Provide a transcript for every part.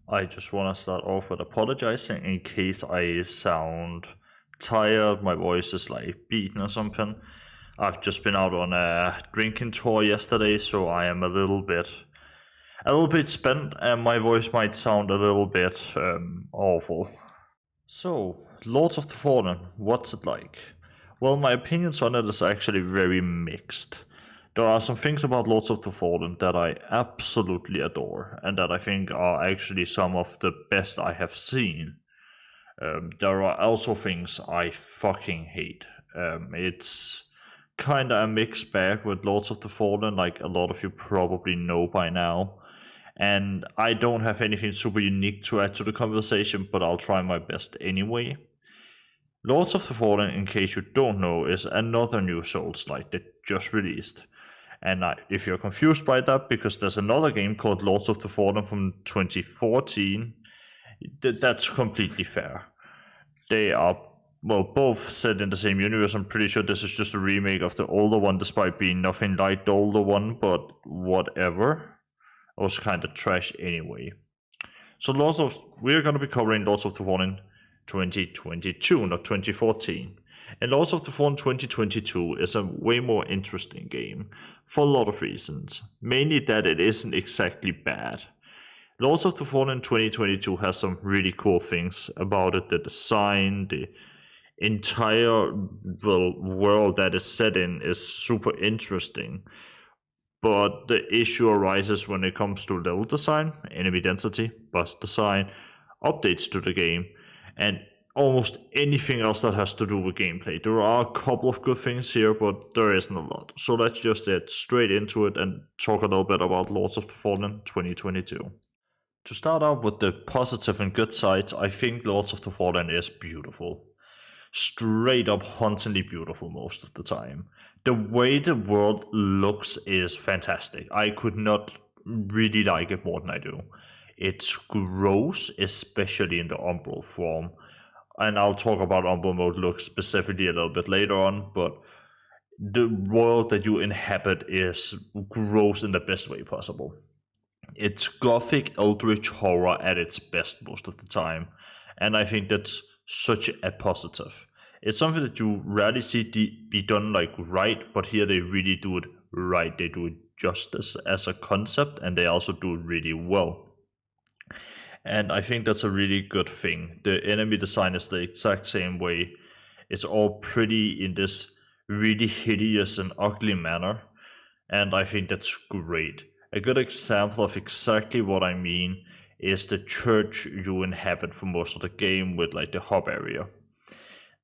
I just want to start off with apologizing in case I sound tired, my voice is like beaten or something. I've just been out on a drinking tour yesterday, so I am a little bit spent, and my voice might sound a little bit awful. So, Lords of the Fallen, what's it like? Well, my opinions on it is actually very mixed. There are some things about Lords of the Fallen that I absolutely adore, and that I think are actually some of the best I have seen. There are also things I fucking hate. It's kinda a mixed bag with Lords of the Fallen, like a lot of you probably know by now. And I don't have anything super unique to add to the conversation, but I'll try my best anyway. Lords of the Fallen, in case you don't know, is another new Souls-like that just released. And if you're confused by that, because there's another game called Lords of the Fallen from 2014, that's completely fair. They are, well, both set in the same universe. I'm pretty sure this is just a remake of the older one, despite being nothing like the older one, but whatever. It was kind of trash anyway. So we're going to be covering Lords of the Fallen 2022, not 2014. And Lords of the Fallen 2022 is a way more interesting game for a lot of reasons. Mainly that it isn't exactly bad. Lords of the Fallen 2022 has some really cool things about it. The design, the entire world that is set in is super interesting. But the issue arises when it comes to level design, enemy density, boss design, updates to the game, and almost anything else that has to do with gameplay. There are a couple of good things here, but there isn't a lot. So let's just get straight into it and talk a little bit about Lords of the Fallen 2022. To start out with the positive and good sides, I think Lords of the Fallen is beautiful. Straight up hauntingly beautiful most of the time. The way the world looks is fantastic. I could not really like it more than I do. It's gross, especially in the Umbral form. And I'll talk about Umbral mode looks specifically a little bit later on, but the world that you inhabit is gross in the best way possible. It's gothic eldritch horror at its best most of the time, and I think that's such a positive. It's something that you rarely see be done like right, but here they really do it right. They do it justice as a concept, and they also do it really well. And I think that's a really good thing. The enemy design is the exact same way. It's all pretty in this really hideous and ugly manner, and I think that's great. A good example of exactly what I mean is the church you inhabit for most of the game with like the hub area.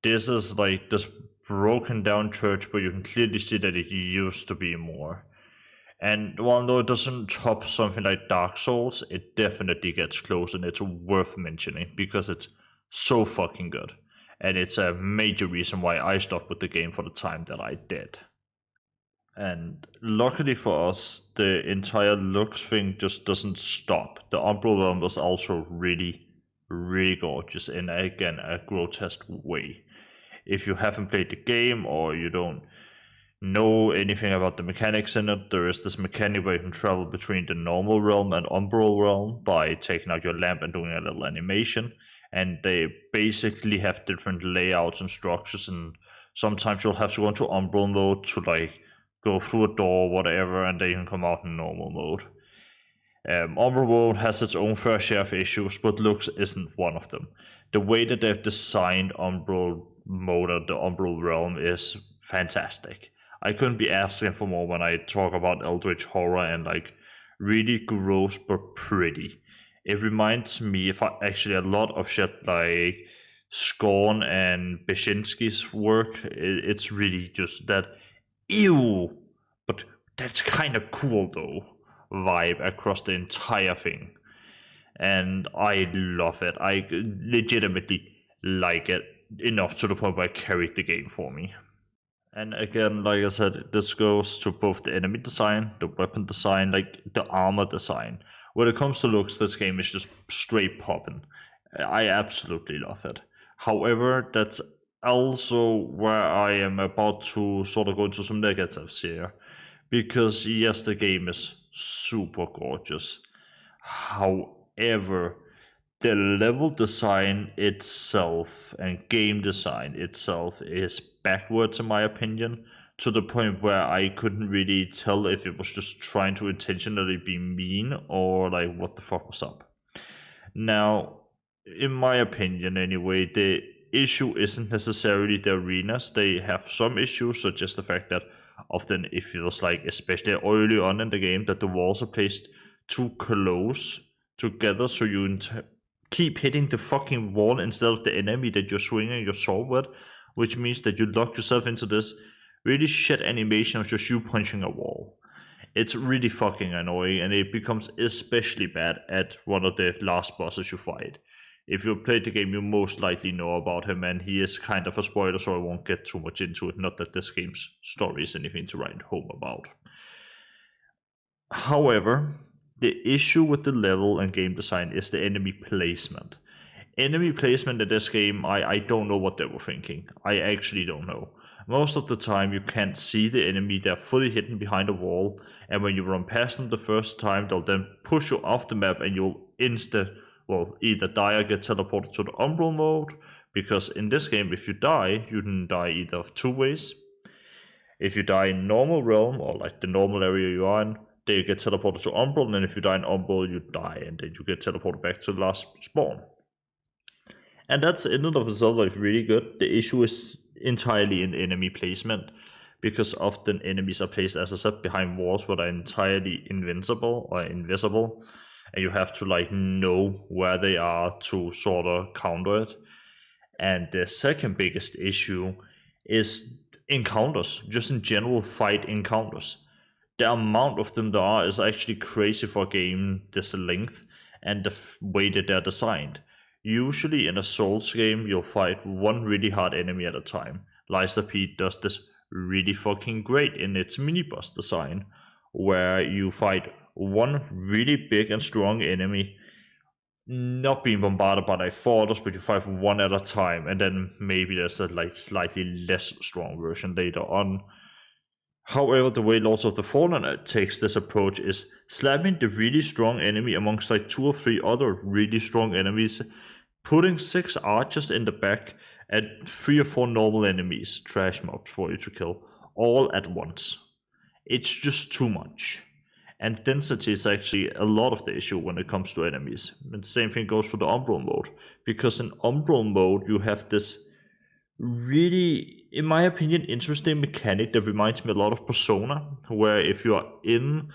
This is like this broken down church, but you can clearly see that it used to be more. And although it doesn't top something like Dark Souls, it definitely gets close, and it's worth mentioning because it's so fucking good. And it's a major reason why I stopped with the game for the time that I did. And luckily for us, the entire looks thing just doesn't stop. The Umbral Realm was also really, really gorgeous in, again, a grotesque way. If you haven't played the game or you don't know anything about the mechanics in it, there is this mechanic where you can travel between the normal realm and Umbral Realm by taking out your lamp and doing a little animation. And they basically have different layouts and structures, and sometimes you'll have to go into Umbral mode to like go through a door or whatever, and then you can come out in normal mode. Umbral mode has its own fair share of issues, but looks isn't one of them. The way that they've designed Umbral mode or the Umbral realm is fantastic. I couldn't be asking for more when I talk about Eldritch horror and like really gross but pretty. It reminds me of actually a lot of shit like Scorn and Beshinsky's work. It's really just that ew, but that's kind of cool though vibe across the entire thing. And I love it. I legitimately like it enough to the point where it carried the game for me. And again, like I said, this goes to both the enemy design, the weapon design, like the armor design. When it comes to looks, this game is just straight popping. I absolutely love it. However, that's also where I am about to sort of go into some negatives here. Because yes, the game is super gorgeous. However, the level design itself and game design itself is backwards in my opinion, to the point where I couldn't really tell if it was just trying to intentionally be mean or like what the fuck was up. Now, in my opinion anyway, the issue isn't necessarily the arenas. They have some issues, such as the fact that often it feels like, especially early on in the game, that the walls are placed too close together, so you keep hitting the fucking wall instead of the enemy that you're swinging your sword with, which means that you lock yourself into this really shit animation of just you punching a wall. It's really fucking annoying, and it becomes especially bad at one of the last bosses you fight. If you played the game, you most likely know about him, and he is kind of a spoiler, so I won't get too much into it. Not that this game's story is anything to write home about. However, the issue with the level and game design is the enemy placement. Enemy placement in this game, I don't know what they were thinking. I actually don't know. Most of the time, you can't see the enemy, they're fully hidden behind a wall, and when you run past them the first time, they'll then push you off the map and you'll either die or get teleported to the umbral mode, because in this game, if you die, you can die either of two ways. If you die in normal realm, or like the normal area you are in, then you get teleported to umbral, and then if you die in umbral, you die, and then you get teleported back to the last spawn. And that's in and of itself like really good. The issue is entirely in enemy placement, because often enemies are placed, as I said, behind walls that are entirely invincible or invisible, and you have to like know where they are to sort of counter it. And the second biggest issue is encounters, just in general fight encounters. The amount of them there are is actually crazy for a game this length, and the way that they're designed. Usually in a Souls game, you'll fight one really hard enemy at a time. Liza P does this really fucking great in its mini boss design, where you fight one really big and strong enemy, not being bombarded by like four others, but you fight one at a time, and then maybe there's a like slightly less strong version later on. However, the way Lords of the Fallen takes this approach is slamming the really strong enemy amongst like two or three other really strong enemies, putting 6 archers in the back, and 3 or 4 normal enemies, trash mobs for you to kill, all at once. It's just too much. And density is actually a lot of the issue when it comes to enemies. And the same thing goes for the Umbral mode, because in Umbral mode you have this really, in my opinion, interesting mechanic that reminds me a lot of Persona, where if you are in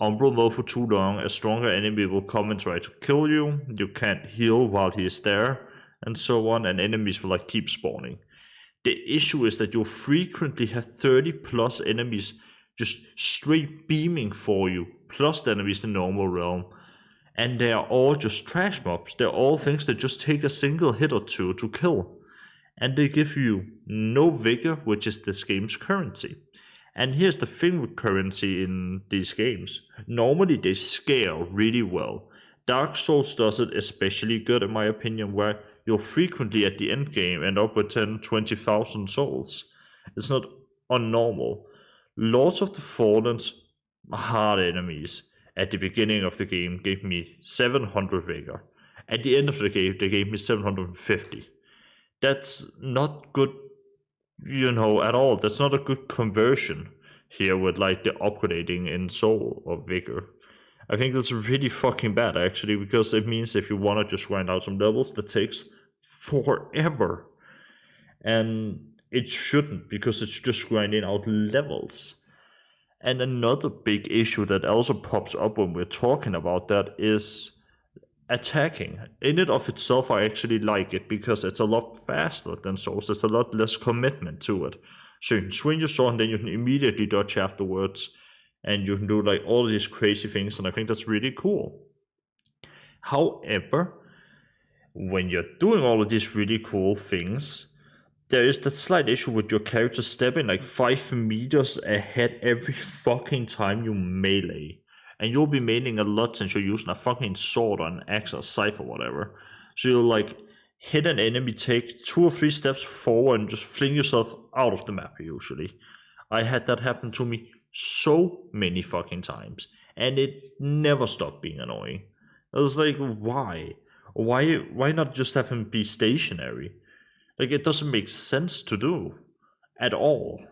Umbral mode for too long, a stronger enemy will come and try to kill you. You can't heal while he is there, and so on, and enemies will like keep spawning. The issue is that you'll frequently have 30 plus enemies just straight beaming for you, plus the enemies in the normal realm. And they are all just trash mobs. They're all things that just take a single hit or two to kill. And they give you no vigor, which is this game's currency. And here's the thing with currency in these games. Normally they scale really well. Dark Souls does it especially good in my opinion, where you'll frequently at the end game end up with 10, 20,000 souls. It's not unnormal. Lords of the Fallen's hard enemies at the beginning of the game gave me 700 vigor. At the end of the game, they gave me 750. That's not good, at all. That's not a good conversion here with like the upgrading in soul or vigor. I think that's really fucking bad actually, because it means if you want to just grind out some levels, that takes forever. And it shouldn't, because it's just grinding out levels. And another big issue that also pops up when we're talking about that is attacking. In it of itself, I actually like it because it's a lot faster than Souls. There's a lot less commitment to it. So you can swing your sword and then you can immediately dodge afterwards, and you can do like all these crazy things, and I think that's really cool. However, when you're doing all of these really cool things, there is that slight issue with your character stepping like 5 meters ahead every fucking time you melee. And you'll be meleeing a lot since you're using a fucking sword or an axe or scythe or whatever. So you'll like hit an enemy, take 2 or 3 steps forward, and just fling yourself out of the map usually. I had that happen to me so many fucking times, and it never stopped being annoying. I was like, why? Why not just have him be stationary? Like, it doesn't make sense to do at all.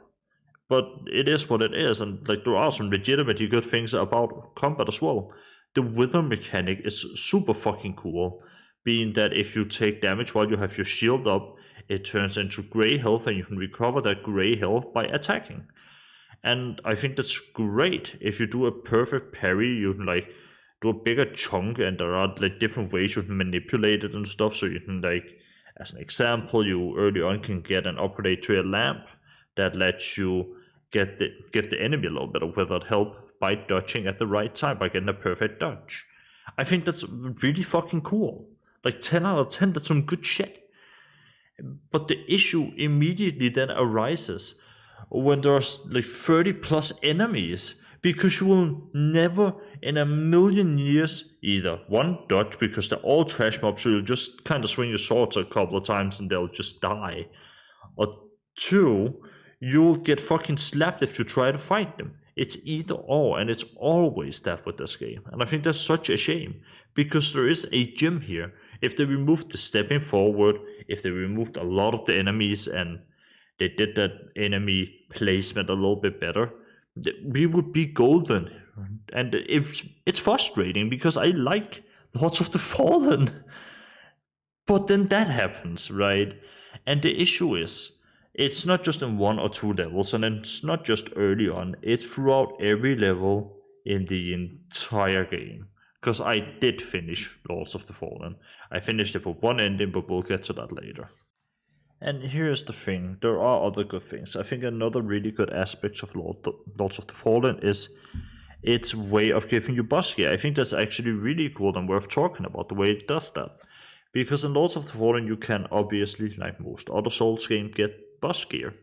But it is what it is, and like there are some legitimately good things about combat as well. The wither mechanic is super fucking cool, being that if you take damage while you have your shield up, it turns into gray health and you can recover that gray health by attacking. And I think that's great. If you do a perfect parry, you can like do a bigger chunk, and there are like different ways you can manipulate it and stuff. So you can like, as an example, you early on can get an upgrade to a lamp that lets you give the enemy a little bit of withered help by dodging at the right time, by getting a perfect dodge. I think that's really fucking cool. Like 10 out of 10, that's some good shit. But the issue immediately then arises when there's like 30 plus enemies, because you will never in a million years either one, dodge because they're all trash mobs, so you'll just kind of swing your swords a couple of times and they'll just die, or two, you'll get fucking slapped if you try to fight them. It's either or, and it's always that with this game. And I think that's such a shame, because there is a gym here. If they removed the stepping forward, if they removed a lot of the enemies and they did that enemy placement a little bit better, we would be golden. And it's frustrating because I like Lords of the Fallen. But then that happens, right? And the issue is, it's not just in one or two levels, and it's not just early on, it's throughout every level in the entire game. Because I did finish Lords of the Fallen. I finished it with one ending, but we'll get to that later. And here's the thing, there are other good things. I think another really good aspect of Lords of the Fallen is its way of giving you boss gear. I think that's actually really cool and worth talking about, the way it does that. Because in Lords of the Fallen, you can obviously, like most other Souls games, get boss gear.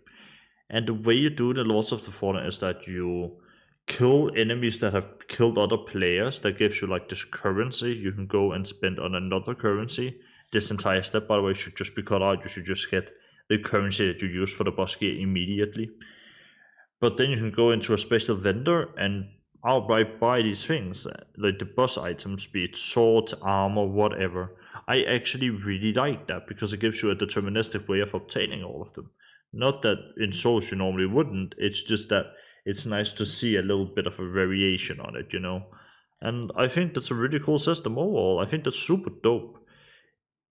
And the way you do the Lords of the Fallen is that you kill enemies that have killed other players. That gives you like this currency you can go and spend on another currency. This entire step, by the way, should just be cut out. You should just get the currency that you use for the boss gear immediately. But then you can go into a special vendor and outright buy these things, like the boss items, be it swords, armor, whatever. I actually really like that because it gives you a deterministic way of obtaining all of them. Not that in Souls you normally wouldn't, it's just that it's nice to see a little bit of a variation on it, you know? And I think that's a really cool system overall. I think that's super dope.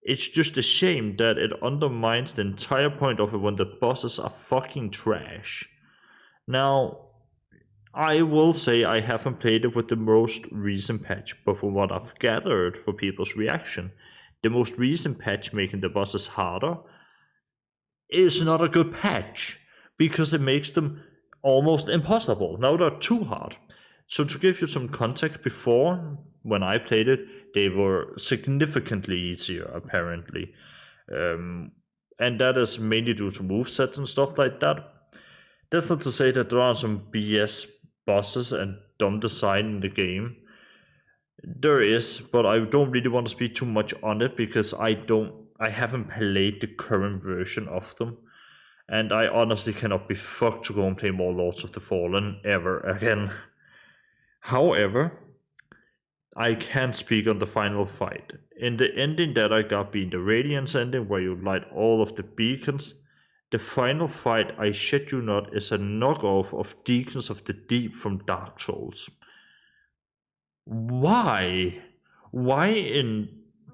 It's just a shame that it undermines the entire point of it when the bosses are fucking trash. Now, I will say I haven't played it with the most recent patch, but from what I've gathered for people's reaction, the most recent patch making the bosses harder is not a good patch, because it makes them almost impossible. Now they're too hard. So to give you some context, before, when I played it, they were significantly easier, apparently. And that is mainly due to movesets and stuff like that. That's not to say that there are some BS bosses and dumb design in the game. There is, but I don't really want to speak too much on it because I haven't played the current version of them. And I honestly cannot be fucked to go and play more Lords of the Fallen ever again. However, I can speak on the final fight. In the ending that I got, being the Radiance ending, where you light all of the beacons, the final fight, I shit you not, is a knockoff of Deacons of the Deep from Dark Souls. Why? Why in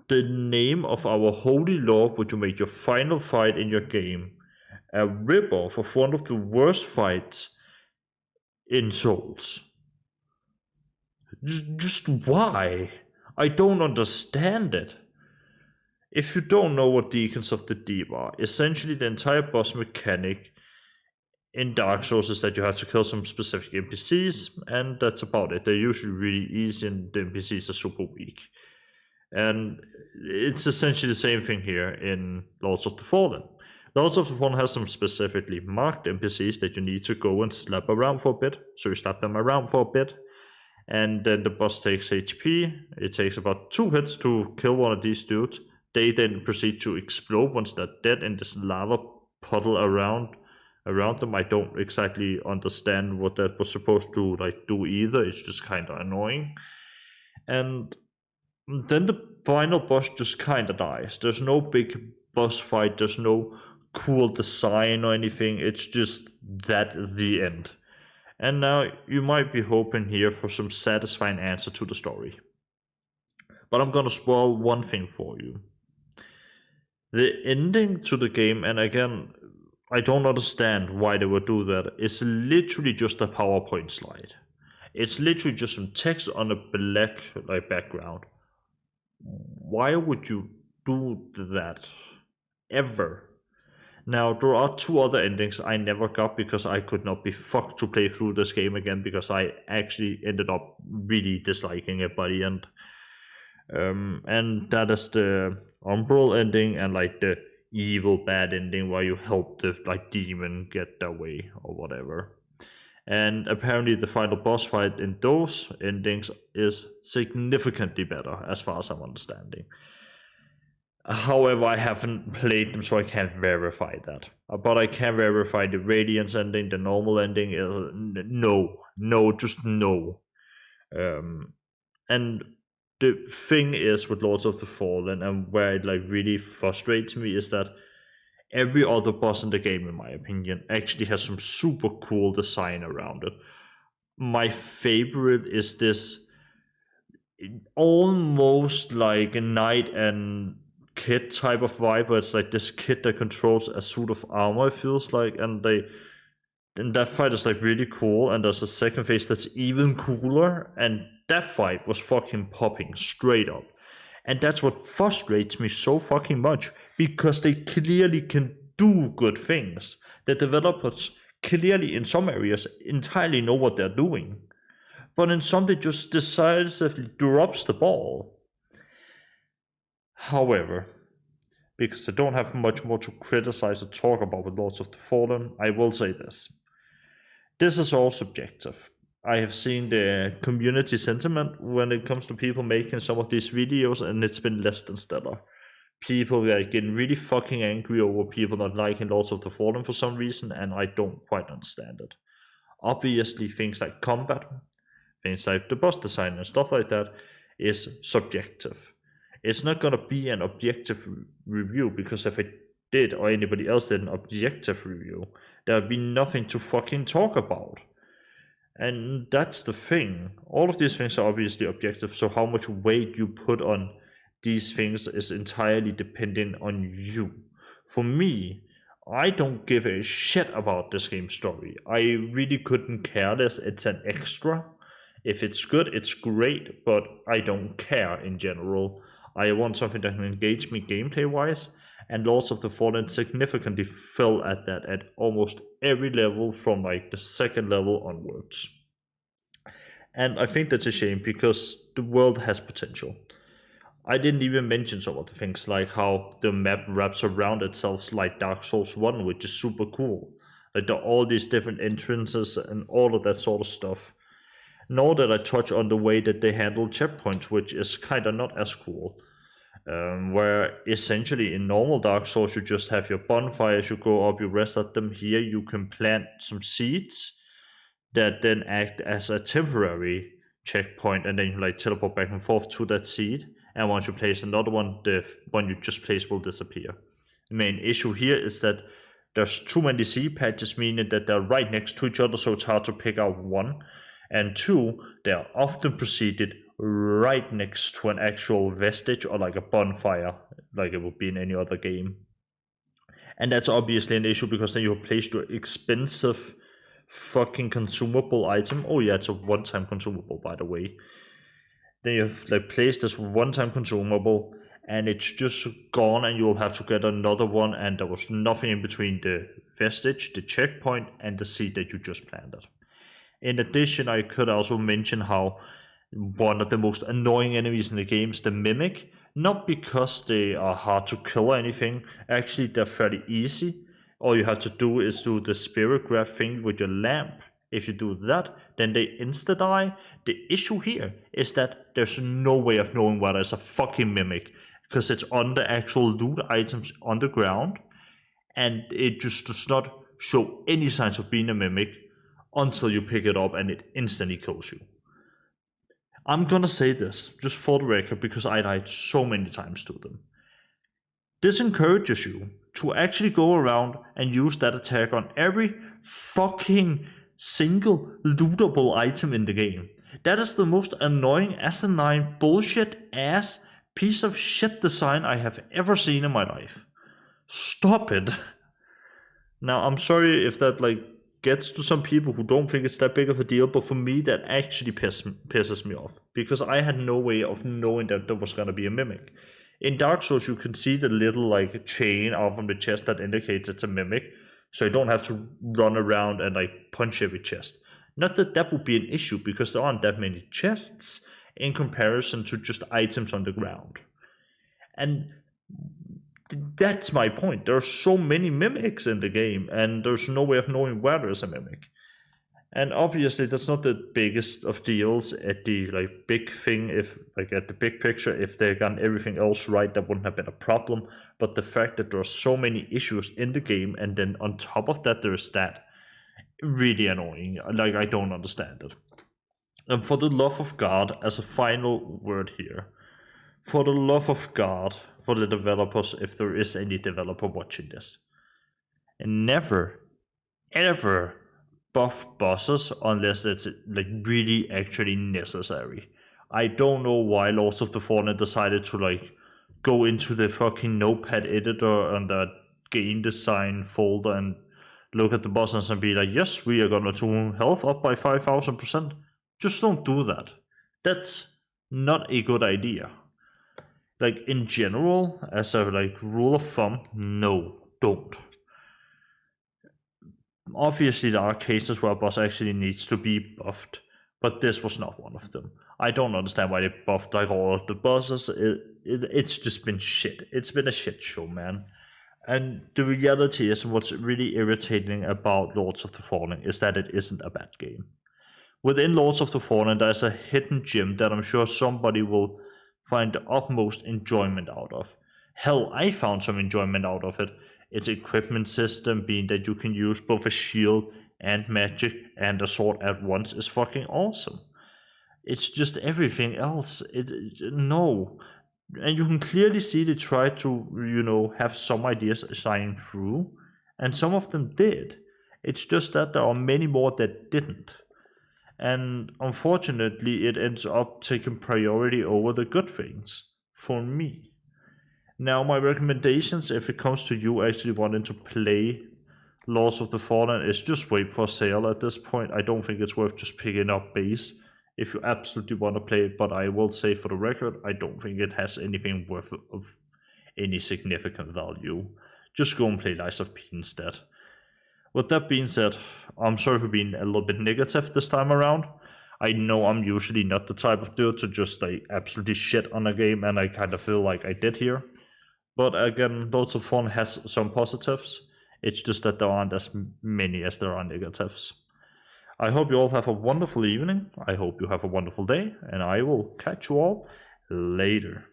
the name of our holy Lord would you make your final fight in your game a ripoff of one of the worst fights in Souls? Just why? I don't understand it. If you don't know what Deacons of the Deep are, essentially the entire boss mechanic in Dark Souls is that you have to kill some specific NPCs, and that's about it. They're usually really easy, and the NPCs are super weak. And it's essentially the same thing here in Lords of the Fallen. Lords of the Fallen has some specifically marked NPCs that you need to go and slap around for a bit. So you slap them around for a bit, and then the boss takes HP. It takes about 2 hits to kill one of these dudes. They then proceed to explode once they're dead in this lava puddle around them. I don't exactly understand what that was supposed to like do either. It's just kind of annoying. And then the final boss just kind of dies. There's no big boss fight, there's no cool design or anything, it's just that the end. And now you might be hoping here for some satisfying answer to the story. But I'm gonna spoil one thing for you. The ending to the game, and again, I don't understand why they would do that. It's literally just a PowerPoint slide. It's literally just some text on a black background. Why would you do that? Ever? Now, there are two other endings I never got because I could not be fucked to play through this game again because I actually ended up really disliking it by the end. And that is the umbral ending and the evil bad ending where you help the demon get their way or whatever. And apparently the final boss fight in those endings is significantly better as far as I'm understanding. However, I haven't played them, so I can't verify that. But I can verify the Radiance ending, the normal ending. Just no. And the thing is with Lords of the Fallen, and where it really frustrates me, is that every other boss in the game, in my opinion, actually has some super cool design around it. My favorite is this almost like a knight and kid type of vibe, where it's this kid that controls a suit of armor, it feels like, and that fight is really cool. And there's a second phase that's even cooler, and that fight was fucking popping straight up. And that's what frustrates me so fucking much, because they clearly can do good things. The developers clearly in some areas entirely know what they're doing, but in some they just decisively drops the ball. However, because I don't have much more to criticize or talk about with Lords of the Fallen, I will say this. This is all subjective. I have seen the community sentiment when it comes to people making some of these videos, and it's been less than stellar. People are getting really fucking angry over people not liking Lords of the Fallen for some reason, and I don't quite understand it. Obviously, things like combat, things like the boss design and stuff like that is subjective. It's not gonna be an objective review, because if it did, or anybody else did an objective review, there would be nothing to fucking talk about. And that's the thing. All of these things are obviously objective, so how much weight you put on these things is entirely dependent on you. For me, I don't give a shit about this game's story. I really couldn't care less. It's an extra. If it's good, it's great, but I don't care in general. I want something that can engage me gameplay wise, and Lords of the Fallen significantly fell at that at almost every level from the second level onwards. And I think that's a shame, because the world has potential. I didn't even mention some of the things, like how the map wraps around itself like Dark Souls 1, which is super cool. There are all these different entrances and all of that sort of stuff. Nor that I touch on the way that they handle checkpoints, which is kind of not as cool. Where essentially in normal Dark Souls you just have your bonfires, you go up, you rest at them. Here you can plant some seeds that then act as a temporary checkpoint, and then you teleport back and forth to that seed. And once you place another one, the one you just placed will disappear. The main issue here is that there's too many seed patches, meaning that they're right next to each other, so it's hard to pick out one. And two, they are often preceded right next to an actual vestige or a bonfire, like it would be in any other game. And that's obviously an issue, because then you have placed your expensive fucking consumable item. Oh yeah, it's a one-time consumable, by the way. Then you've placed this one-time consumable, and it's just gone, and you'll have to get another one, and there was nothing in between the vestige, the checkpoint, and the seed that you just planted. In addition, I could also mention how one of the most annoying enemies in the game is the Mimic. Not because they are hard to kill or anything, actually they're fairly easy. All you have to do is do the spirit grab thing with your lamp. If you do that, then they insta-die. The issue here is that there's no way of knowing whether it's a fucking Mimic, because it's on the actual loot items on the ground, and it just does not show any signs of being a Mimic until you pick it up, and it instantly kills you. I'm gonna say this, just for the record, because I died so many times to them. This encourages you to actually go around and use that attack on every fucking single lootable item in the game. That is the most annoying, asinine, bullshit ass piece of shit design I have ever seen in my life. Stop it. Now, I'm sorry if that gets to some people who don't think it's that big of a deal, but for me, that actually pisses me off because I had no way of knowing that there was gonna be a mimic. In Dark Souls, you can see the little chain out from the chest that indicates it's a mimic, so you don't have to run around and punch every chest. Not that that would be an issue because there aren't that many chests in comparison to just items on the ground. And that's my point. There are so many mimics in the game, and there's no way of knowing where there's a mimic. And obviously, that's not the biggest of deals at the big thing. If at the big picture, if they got everything else right, that wouldn't have been a problem. But the fact that there are so many issues in the game, and then on top of that, there's that, really annoying. I don't understand it. And for the love of God, as a final word here, for the love of God, for the developers, if there is any developer watching this, and never, ever buff bosses unless it's really actually necessary. I don't know why Lords of the Fallen decided to go into the fucking notepad editor and the game design folder and look at the bosses and be like, yes, we are gonna tune health up by 5,000%. Just don't do that. That's not a good idea. In general, as a rule of thumb, no, don't. Obviously, there are cases where a boss actually needs to be buffed, but this was not one of them. I don't understand why they buffed all of the bosses. It's just been shit. It's been a shit show, man. And the reality is, what's really irritating about Lords of the Fallen is that it isn't a bad game. Within Lords of the Fallen, there's a hidden gem that I'm sure somebody will find the utmost enjoyment out of. Hell, I found some enjoyment out of it. Its equipment system, being that you can use both a shield and magic and a sword at once, is fucking awesome. It's just everything else. No. And you can clearly see they tried to, have some ideas shine through, and some of them did. It's just that there are many more that didn't. And unfortunately, it ends up taking priority over the good things for me. Now, my recommendations, if it comes to you actually wanting to play Lords of the Fallen, is just wait for a sale at this point. I don't think it's worth just picking up base if you absolutely want to play it, but I will say for the record, I don't think it has anything worth of any significant value. Just go and play Lies of P instead. With that being said, I'm sorry for being a little bit negative this time around. I know I'm usually not the type of dude to just absolutely shit on a game, and I kind of feel like I did here. But again, Lords of Fallen has some positives. It's just that there aren't as many as there are negatives. I hope you all have a wonderful evening. I hope you have a wonderful day, and I will catch you all later.